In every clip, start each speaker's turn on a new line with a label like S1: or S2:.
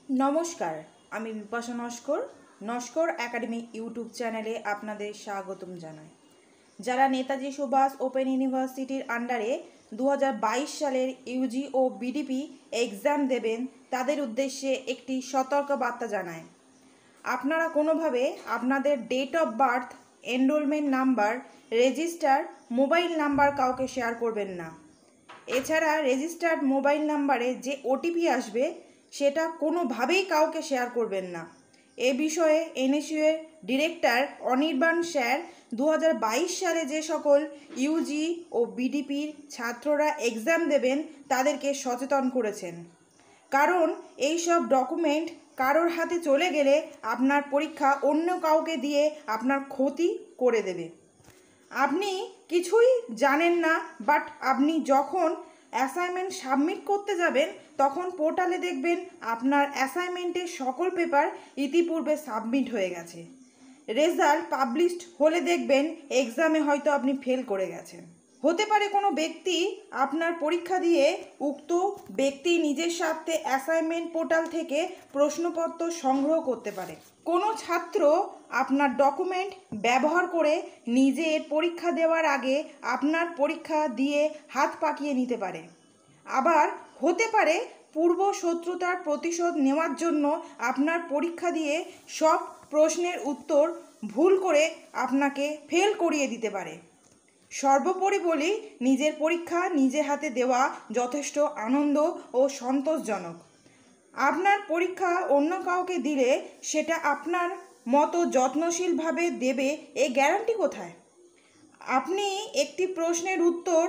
S1: নমস্কার, আমি Bipasha Naskar Naskar academy YouTube চ্যানেলে আপনাদের স্বাগতম জানাই। যারা নেতাজি সুভাষ ওপেন ইউনিভার্সিটির আন্ডারে 2022 সালের ইউজি ও বিডিপি এক্সাম দেবেন তাদের উদ্দেশ্যে একটি সতর্ক বার্তা জানায়। আপনারা কোনোভাবে আপনাদের date of birth, enrollment number, register mobile number কাউকে শেয়ার করবেন না। এছাড়া রেজিস্টার্ড মোবাইল নাম্বারে যে ওটিপি আসবে সেটা কোনোভাবেই কাউকে শেয়ার করবেন না। এ বিষয়ে এনএসইউ এর ডিরেক্টর অনির্বাণ স্যার 2022 সালে যে সকল ইউজি ও বিডিপির ছাত্ররা এক্সাম দেবেন তাদেরকে সচেতন করেছেন। কারণ এই সব ডকুমেন্ট কারোর হাতে চলে গেলে আপনার পরীক্ষা অন্য কাউকে দিয়ে আপনার ক্ষতি করে দেবে। আপনি কিছুই জানেন না, বাট আপনি যখন অ্যাসাইনমেন্ট সাবমিট করতে যাবেন তখন পোর্টালে দেখবেন আপনার অ্যাসাইনমেন্টের সকল পেপার ইতিপূর্বে সাবমিট হয়ে গেছে। রেজাল্ট পাবলিশড হলে দেখবেন এক্সামে হয়তো আপনি ফেল করে গেছেন। হতে পারে কোনো ব্যক্তি আপনার পরীক্ষা দিয়ে উক্ত ব্যক্তি নিজের স্বার্থে অ্যাসাইনমেন্ট পোর্টাল থেকে প্রশ্নপত্র সংগ্রহ করতে পারে। কোনো ছাত্র আপনার ডকুমেন্ট ব্যবহার করে নিজের পরীক্ষা দেওয়ার আগে আপনার পরীক্ষা দিয়ে হাত পাকিয়ে নিতে পারে। আবার হতে পারে পূর্ব শত্রুতার প্রতিশোধ নেওয়ার জন্য আপনার পরীক্ষা দিয়ে সব প্রশ্নের উত্তর ভুল করে আপনাকে ফেল করিয়ে দিতে পারে। সর্বোপরি বলি, নিজের পরীক্ষা নিজে হাতে দেওয়া যথেষ্ট আনন্দ ও সন্তোষজনক। আপনার পরীক্ষা অন্য কাউকে দিলে সেটা আপনার মতো যত্নশীলভাবে দেবে এই গ্যারান্টি কোথায়? আপনি একটি প্রশ্নের উত্তর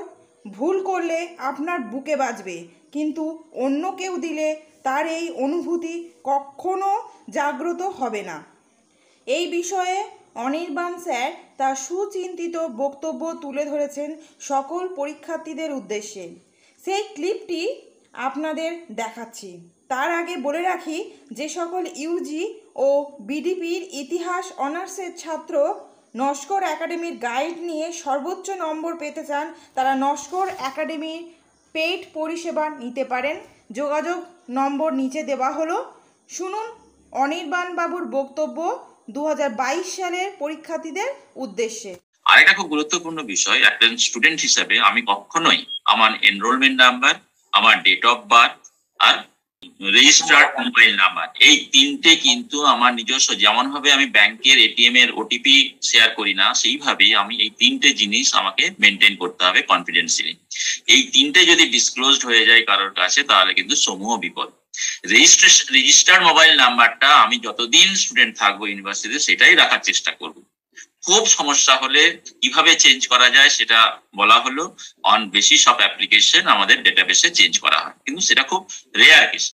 S1: ভুল করলে আপনার বুকে বাজবে, কিন্তু অন্য কেউ দিলে তার এই অনুভূতি কখনো জাগ্রত হবে না। এই বিষয়ে অনির্বাণ স্যার তার সুচিন্তিত বক্তব্য তুলে ধরেছেন সকল পরীক্ষার্থীদের উদ্দেশ্যে। সেই ক্লিপটি আপনাদের দেখাচ্ছি। তার আগে বলে রাখি, যে সকল ইউজি ও বিডিপির ইতিহাস অনার্সের ছাত্র নস্কর একাডেমির গাইড নিয়ে সর্বোচ্চ নম্বর পেতে চান তারা নস্কর একাডেমির পেইড পরিষেবা নিতে পারেন। যোগাযোগ নম্বর নিচে দেওয়া হলো। শুনুন অনির্বাণ বাবুর বক্তব্য 2022 সালের পরীক্ষার্থীদের উদ্দেশ্যে।
S2: আরেকটা খুব গুরুত্বপূর্ণ বিষয়, একজন স্টুডেন্ট হিসেবে আমি কখনোই আমার এনরোলমেন্ট নাম্বার, আমার ডেট অফ বার্থ আর রেজিস্টার্ড মোবাইল নাম্বার, এই তিনটে কিন্তু আমার নিজস্ব। যেমন ভাবে আমি ব্যাংকের এটিএম এর ওটিপি শেয়ার করি না, সেইভাবেই আমি এই তিনটে জিনিস আমাকে মেনটেন করতে হবে কনফিডেন্সিয়ালি। এই তিনটে যদি ডিসক্লোজড হয়ে যায় কারোর কাছে তাহলে কিন্তু সমূহ বিপদ। রেজিস্টার্ড মোবাইল নাম্বারটা আমি যতদিন স্টুডেন্ট থাকবো ইউনিভার্সিটিতে সেটাই রাখার চেষ্টা করব। খুব সমস্যা হলে কিভাবে চেঞ্জ করা যায় সেটা বলা হলো। অন বেসিস অফ অ্যাপ্লিকেশন আমাদের ডেটাবেসে চেঞ্জ করা হয়, কিন্তু সেটা খুব রেয়ার কেস।